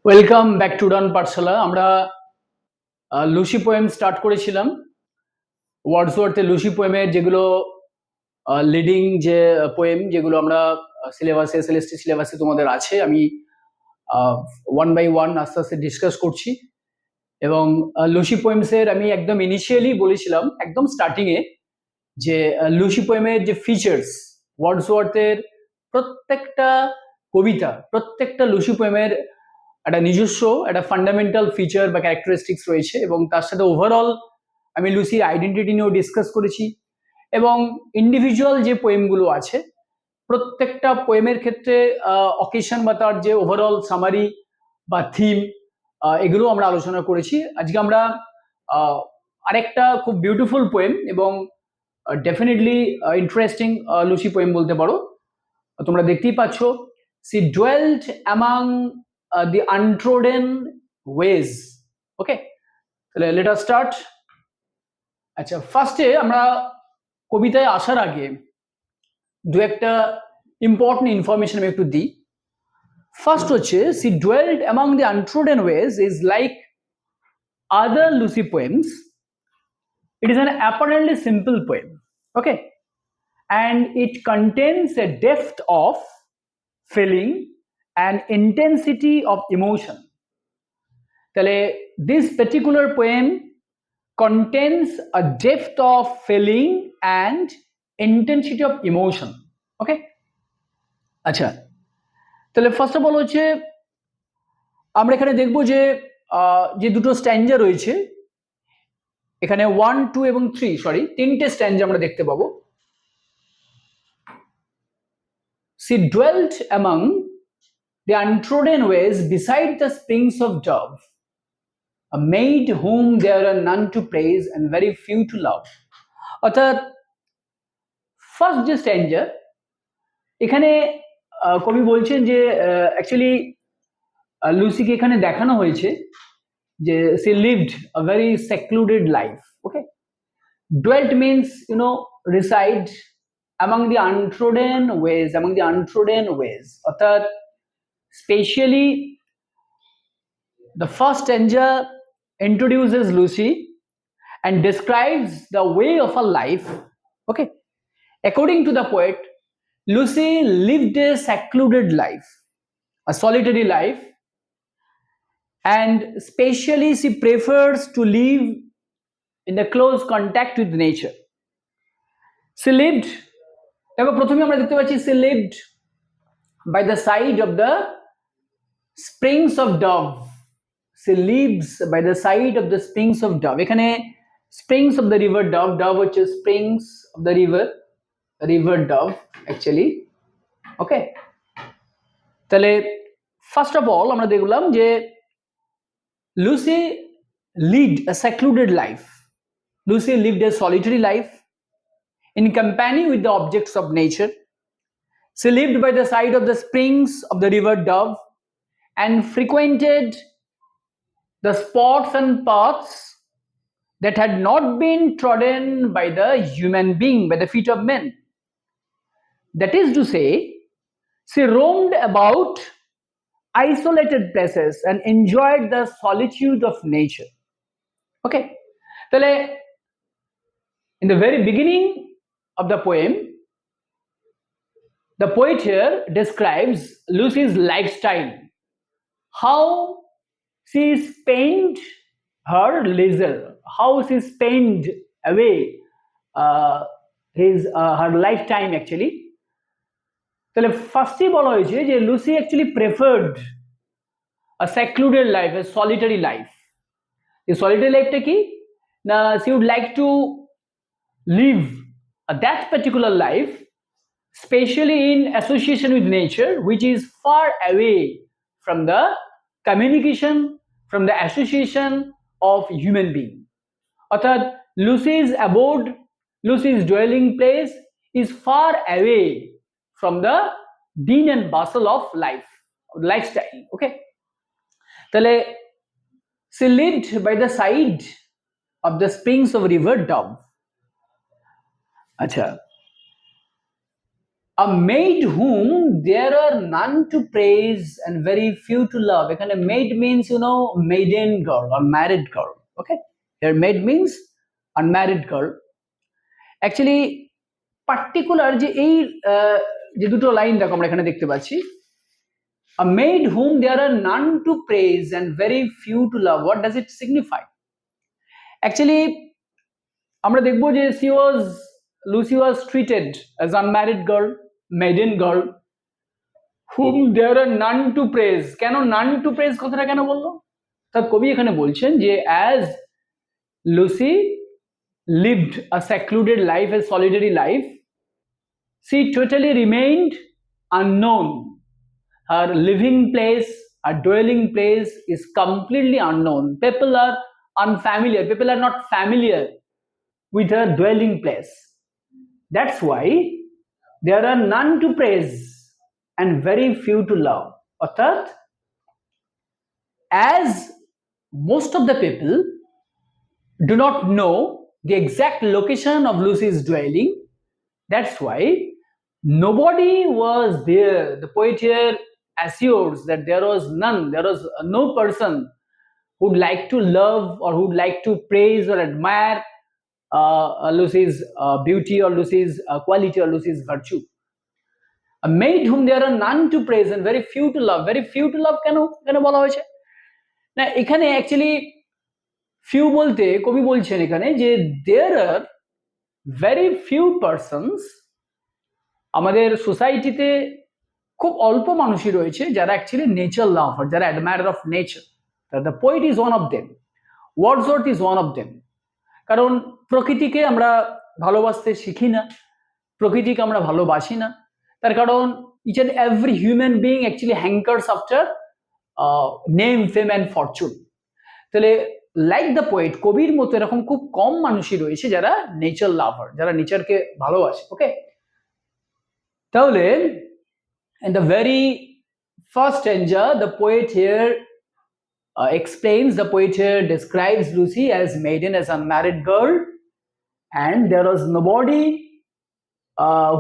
Welcome back to ডান পাঠশালা। আমরা Lucy poem start করেছিলাম। ওয়ার্ডসওয়ার্থের Lucy পোয়েমের যেগুলো লিডিং যে পোয়েম, যেগুলো আমরা সিলেবাসে SLST সিলেবাসে তোমাদের আছে, আমি ওয়ান বাই ওয়ান আস্তে আস্তে ডিসকাস করছি। এবং লুসি পোয়েমসের আমি একদম ইনিশিয়ালি বলেছিলাম, একদম স্টার্টিংয়ে, যে লুসি পোয়েমের যে ফিচার্স, ওয়ার্ডসওয়ার্থের প্রত্যেকটা কবিতা, প্রত্যেকটা লুসি পোয়েমের একটা নিজস্ব একটা ফান্ডামেন্টাল ফিচার বা ক্যারেক্টারিস্টিক্স রয়েছে, এবং তার সাথে ওভারঅল আমি লুসির আইডেন্টিটি নিয়েও ডিসকাস করেছি। এবং ইন্ডিভিজুয়াল যে পোয়েমগুলো আছে, প্রত্যেকটা পোয়েমের ক্ষেত্রে অকেশন বা তার যে ওভারঅল সামারি বা থিম, এগুলো আমরা আলোচনা করেছি। আজকে আমরা আরেকটা খুব বিউটিফুল পোয়েম এবং ডেফিনেটলি ইন্টারেস্টিং লুসি পোয়েম বলতে পারো, তোমরা দেখতেই পাচ্ছ, C dwelt among the untrodden ways. ওকে, তাহলে লেট আস স্টার্ট। আচ্ছা, ফার্স্টে আমরা কবিতায় আসার আগে দু একটা ইম্পর্টেন্ট ইনফরমেশন আমি একটু দিই। ফার্স্ট হচ্ছে, she dwelt among the untrodden ways is like other Lucy poems, it is an apparently simple poem, okay, and it contains a depth of feeling and intensity of emotion. তাহলে this particular poem contains a depth of feeling and intensity of emotion. ওকে, আচ্ছা, তাহলে first of all হচ্ছে আমরা এখানে দেখবো যে যে দুটো স্ট্যান্জা রয়েছে এখানে, 1, 2 এবং 3, সরি, তিনটে স্ট্যান্জা আমরা দেখতে পাবো। She dwelt among the untrodden ways beside the springs of dove, a maid whom there are none to praise and very few to love. অর্থাৎ ফার্স্ট যে স্ট্যান্জা, এখানে কবি বলছেন যে অ্যাকচুয়ালি লুসিকে এখানে দেখানো হয়েছে যে she lived a very secluded life. Okay, dwelt means reside among the untrodden ways, among the untrodden ways, অর্থাৎ specially the first stanza introduces Lucy and describes the way of her life. Okay, according to the poet, Lucy lived a secluded life, a solitary life, and especially she prefers to live in a close contact with nature. She lived, দেখো প্রথমে আমরা দেখতে পাচ্ছি, she lived by the side of the springs of dove. She lives by the side of the springs of dove. এখানে springs of the river dove, dove হচ্ছে springs of the river dove actually. ওকে, তাহলে first of all আমরা দেখলাম যে Lucy lived a secluded life. Lucy lived a solitary life in company with the objects of nature. She lived by the side of the springs of the river Dove and frequented the spots and paths that had not been trodden by the human being, by the feet of men. That is to say, she roamed about isolated places and enjoyed the solitude of nature. Okay, তাহলে in the very beginning of the poem, the poet here describes Lucy's lifestyle, how she spent her leisure, how she spent away her lifetime actually. তাহলে ফার্স্টই বলা হয়েছে যে Lucy actually preferred a secluded life, a solitary life. এই solitary লাইফটা কি না, she would like to live that particular life, especially in association with nature, which is far away from the communication, from the association of human being. অর্থাৎ Lucy's abode, Lucy's dwelling place is far away from the din and bustle of life, lifestyle. Okay, তাহলে she lived by the side of the springs of river Dove. আচ্ছা, a maid whom there are none to praise and very few to love. এখানে maid means maiden girl or married girl. Okay, here maid means unmarried girl. Actually particular যে এই যে দুটো line দেখো আমরা এখানে দেখতে পাচ্ছি, a maid whom there are none to praise and very few to love. What does it signify? Actually আমরা দেখবো যে Lucy was treated as unmarried girl, maiden girl, whom there are none to praise. কেন none to praise কথাটা কেন বললো? তার কবি এখানে বলছেন যে as Lucy lived a secluded life, a solitary life, she totally remained unknown. Her living place, her dwelling place is completely unknown. People are unfamiliar. People are not familiar with her dwelling place. That's why there are none to praise and very few to love. অর্থাৎ as most of the people do not know the exact location of Lucy's dwelling, that's why nobody was there. The poet here assures that there was no person who'd like to love or who'd like to praise or admire Lucy's beauty or Lucy's quality or Lucy's virtue. A maid whom there are none to praise and very few to love. Very few to love কেন বলা হয়েছে না? এখানে actually few বলতে কবি বলছেন এখানে যে there are very few persons, আমাদের সোসাইটিতে খুব অল্প মানুষই রয়েছে যারা অ্যাকচুয়ালি নেচার লাভার, যারা admirer of nature. The poet is one of them, Wordsworth is one of them. কারণ প্রকৃতিকে আমরা ভালোবাসতে শিখি না, প্রকৃতিকে আমরা ভালোবাসি না, তার কারণ each and every human being actually hankers after name, fame and fortune. তাহলে লাইক দ্য পোয়েট, কবির মতো এরকম খুব কম মানুষই রয়েছে যারা নেচার লাভার, যারা নেচারকে ভালোবাসে. ওকে, তাহলে in the very first stanza the poet here describes Lucy as maiden, as unmarried girl, and there was nobody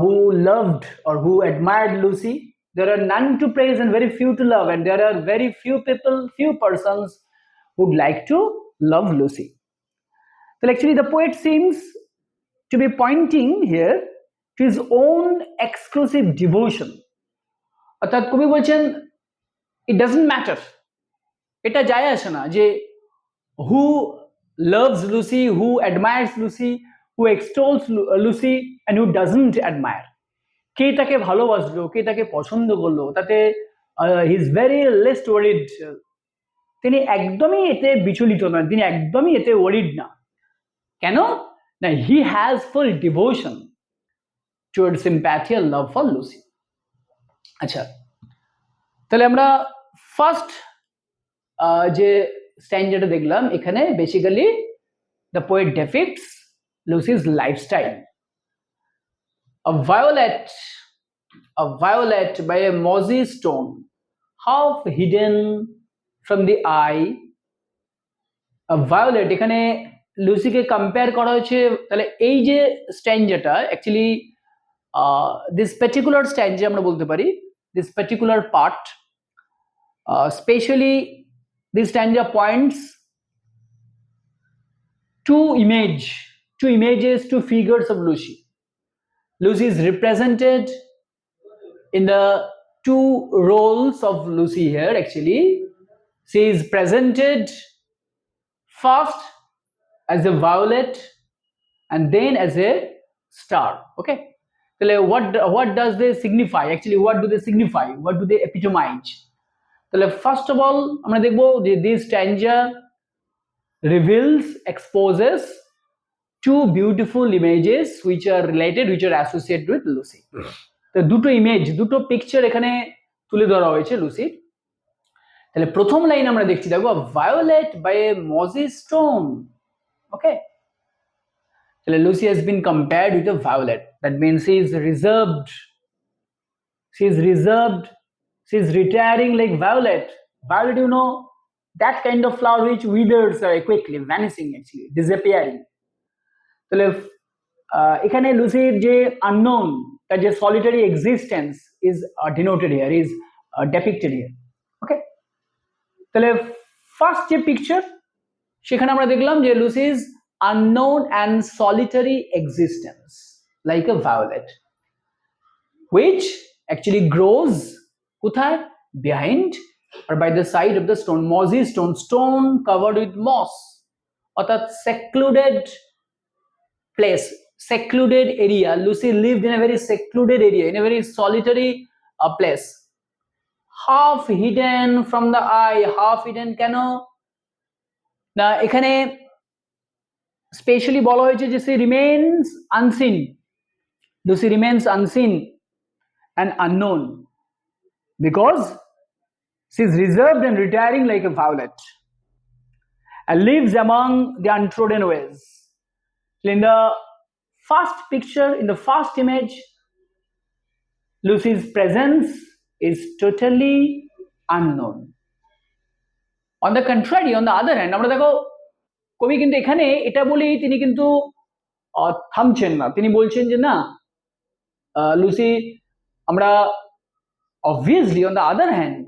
who loved or who admired Lucy. There are none to praise and very few to love, and there are very few people, few persons who'd like to love Lucy. So actually the poet seems to be pointing here to his own exclusive devotion. অর্থাৎ কবি বলছেন it doesn't matter, এটা যায় আসে না যে who loves Lucy, who admires Lucy, who extols Lucy and who doesn't admire. কে তাকে ভালোবাসলো, কে তাকে পছন্দ করলো, তাতে he is very less worried. তিনি একদমই এতে বিচলিত নন, তিনি একদমই এতে ওয়ারিড না. কেন না? He has full devotion towards sympathy আর লাভ ফর লুসি. আচ্ছা, তাহলে আমরা ফার্স্ট যে স্ট্যান্ডার্ডে দেখলাম, এখানে basically the poet depicts Lucy's lifestyle. A violet by a mossy stone, half hidden from the eye. A violet, এখানে লুসিকে কম্পেয়ার করা হয়েছে. তাহলে এই যে স্ট্যান্ডাটা অ্যাকচুয়ালি this particular stanza আমরা বলতে পারি, this particular part, especially this stanza points two images, two figures of Lucy. Lucy is represented in the two roles of Lucy here. Actually, she is presented first as a violet and then as a star. Okay, what does they signify? Actually, what do they signify? What do they epitomize? First of all, আমরা দেখবো যে this stanza reveals, exposes two beautiful images which are related, which are associated with Lucy. তো দুটো image, দুটো picture এখানে তুলে ধরা হয়েছে লুসির. তাহলে প্রথম লাইন আমরা দেখছি, দেখো violet by a mossy stone. Okay, তাহলে Lucy has been compared with a violet. That means she is reserved, she is retiring like violet. Violet, you know, that kind of flower which withers quickly, vanishing, actually disappearing. তাহলে এখানে লুসির যে unknown, তার যে solitary existence is denoted here, is depicted here. Okay, তাহলে first যে picture সেখানে আমরা দেখলাম যে লুসি's unknown and solitary existence like a violet which actually grows কোথায়, behind or by the side of the stone, mossy stone covered with moss, অর্থাৎ secluded place, secluded area. Lucy lived in a very secluded area, in a very solitary place, half hidden from the eye. Half hidden কেন না, এখানে specially বলা হয়েছে যে she remains unseen. Lucy remains unseen and unknown because she is reserved and retiring like a violet and lives among the untrodden ways. In the first picture, in the first image, Lucy's presence is totally unknown. On the contrary, on the other hand, আমরা দেখো কবি কিন্তু এখানে এটা বলেই তিনি কিন্তু থামছেন না, তিনি বলছেন যে না লুসি আমরা obviously on the other hand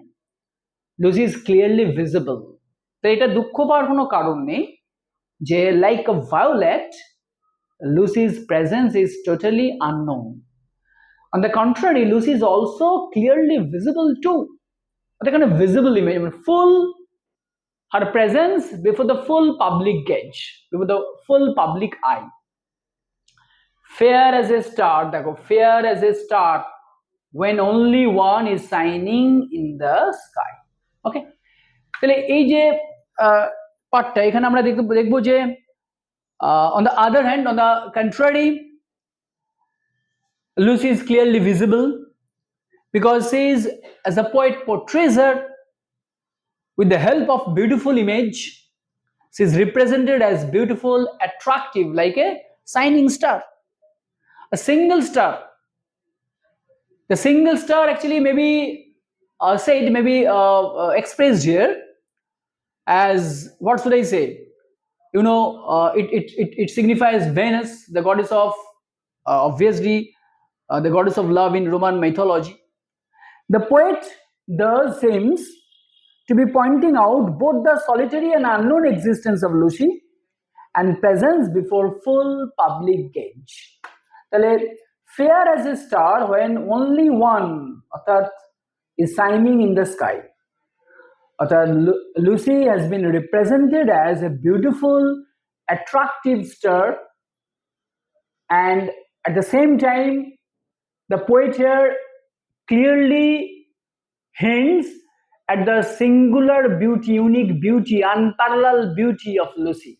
Lucy is clearly visible. তো এটা দুঃখ পাওয়ার কোনো কারণ নেই যে like a violet Lucy's presence is totally unknown. On the contrary, Lucy is also clearly visible too. The kind of visible image, I mean, full her presence before the full public gaze, before the full public eye. Fair as a star, দেখো fair as a star when only one is shining in the sky. Okay, তাহলে এই যে পার্টটা এখানে আমরা দেখবো যে on the other hand, on the contrary, Lucy is clearly visible because she is, as the poet portrays her with the help of beautiful image, she is represented as beautiful, attractive, like a shining star, a single star. The single star actually may be said, maybe expressed here as, what should I say, you know, it signifies Venus, the goddess of obviously the goddess of love in Roman mythology. The poet thus seems to be pointing out both the solitary and unknown existence of Lucy and presence before full public gaze. তাহলে fair as a star when only one অর্থাৎ is shining in the sky. অর্থাৎ Lucy has been represented as a beautiful, attractive star, and at the same time the poet here clearly hints at the singular beauty, unique beauty, unparalleled beauty of Lucy.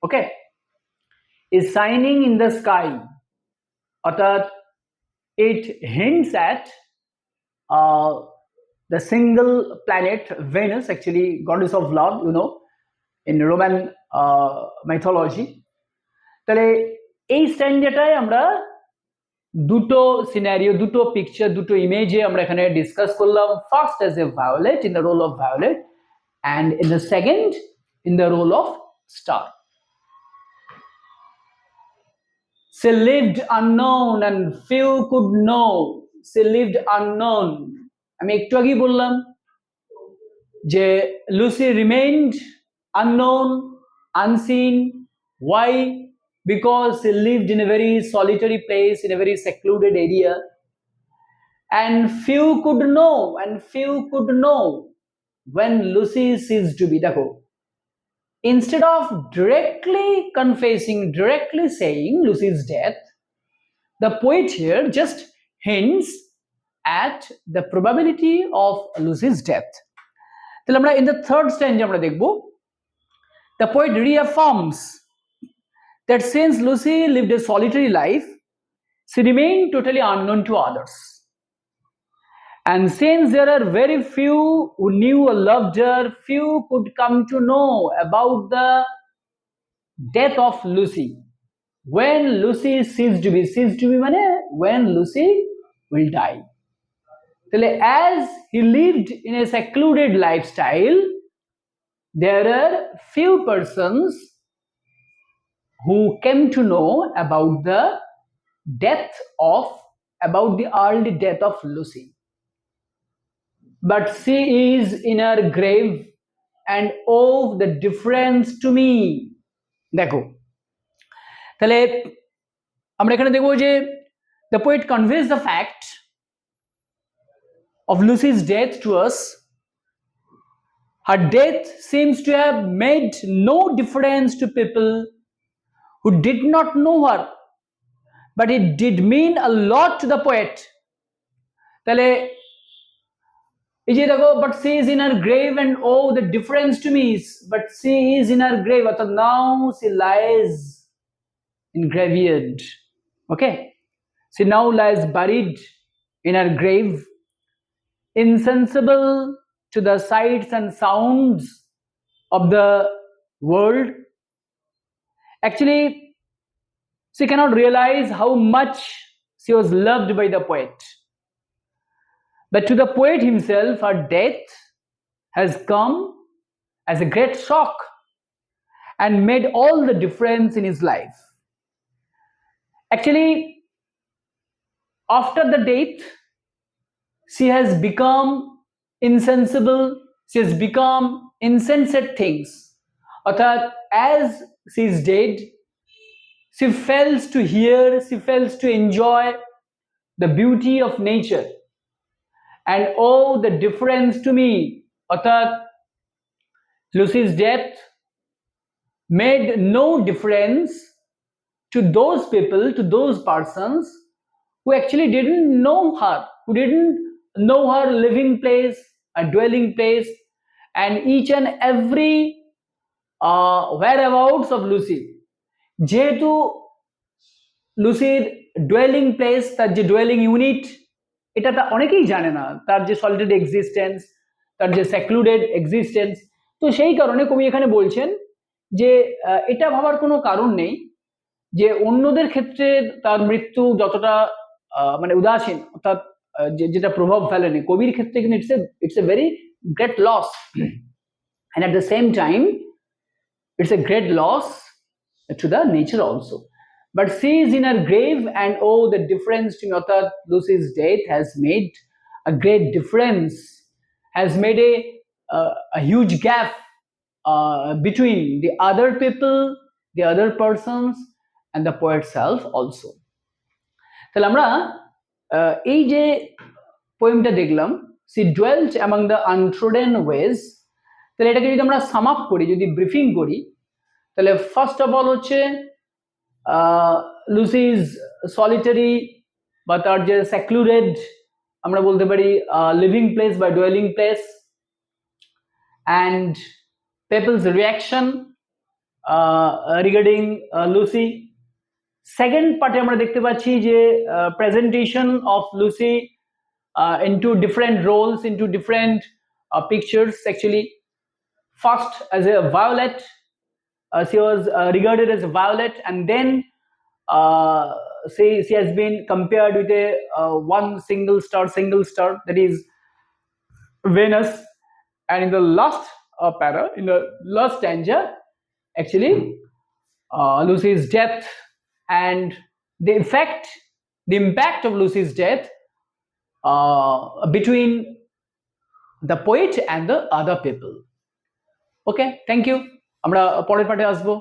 Okay, is shining in the sky. Ọর্থাৎ it hints at the single planet Venus, actually goddess of love, you know, in Roman mythology. তাহলে এই স্ট্যান্ডাটাই আমরা দুটো scenario, দুটো picture, দুটো ইমেজে আমরা এখানে discuss করলাম. First as a violet, in the role of violet, and in the second in the role of star. She lived unknown and few could know. She lived unknown. আমি একটু আগেই বললাম যে Lucy remained unknown, unseen. Why? Because she lived in a very solitary place, in a very secluded area, and few could know when Lucy ceased to be. দেখো, instead of directly confessing, directly saying Lucy's death, the poet here just hints at the probability of Lucy's death. তাহলে আমরা in the third stanza আমরা দেখব, the poet reaffirms that since Lucy lived a solitary life, she remained totally unknown to others. And since there are very few who knew or loved her, few could come to know about the death of Lucy. When Lucy ceased to be মানে when Lucy will die. As he lived in a secluded lifestyle, there are few persons who came to know about the death of about the early death of Lucy. But she is in her grave, and oh, the difference to me. দেখো, তাহলে আমরা এখানে দেখবো যে the poet conveys the fact of Lucy's death to us. Her death seems to have made no difference to people who did not know her, but it did mean a lot to the poet. তাহলে এই যে দেখো, but she is in her grave and oh, the difference to me is, but she is in her grave, অর্থাৎ now she lies in graveyard. Okay, she now lies buried in her grave, insensible to the sights and sounds of the world. Actually, she cannot realize how much she was loved by the poet. But to the poet himself, her death has come as a great shock and made all the difference in his life. Actually, after the death, she has become insensible, she has become insensate things. Ọর্থাৎ, as she is dead, she fails to hear, she fails to enjoy the beauty of nature. And oh, the difference to me. অর্থাৎ, Lucy's death made no difference to those people, to those persons who actually didn't know her, who didn't know her living place, a dwelling place, and each and every whereabouts of Lucy. যেহেতু লুসির duelling place, তার যে duelling unit, এটা তা অনেকেই জানে না, তার যে সলিটেড এক্সিস্টেন্স, তার যে সেক্লুডেড এক্সিস্টেন্স। তো সেই কারণে কবি এখানে বলছেন যে এটা ভাবার কোনো কারণ নেই যে অন্যদের ক্ষেত্রে তার মৃত্যু যতটা মানে উদাসীন, অর্থাৎ যেটা প্রভাব ফেলেনি, কবির ক্ষেত্রে কিন্তু it's a very great loss, and at the same time it's a great loss to the nature also. But she is in her grave, and oh, the difference to me, অর্থাৎ Lucy's death has made a great difference, has made a huge gap between the other people, the other persons, and the poet self also. তাহলে আমরা এই যে পোয়েমটা দেখলাম, she dwelt among the untrodden ways, তাহলে এটাকে যদি আমরা সাম আপ করি, যদি ব্রিফিং করি, তাহলে ফার্স্ট অফ অল হচ্ছে লুসিজ সলিটারি বা তার যে সেক্লুডেড আমরা বলতে পারি লিভিং প্লেস বা dwelling place, and people's reaction regarding Lucy. Second পার্টে আমরা দেখতে পাচ্ছি যে presentation of Lucy into different roles, into different pictures. Actually, first as a violet, she was regarded as a violet, and then she has been compared with a one single star, that is Venus. And in the last para, in the last stanza, actually Lucy's death and the impact of Lucy's death between the poet and the other people. Okay, thank you. আমরা পরের পার্টে আসবো।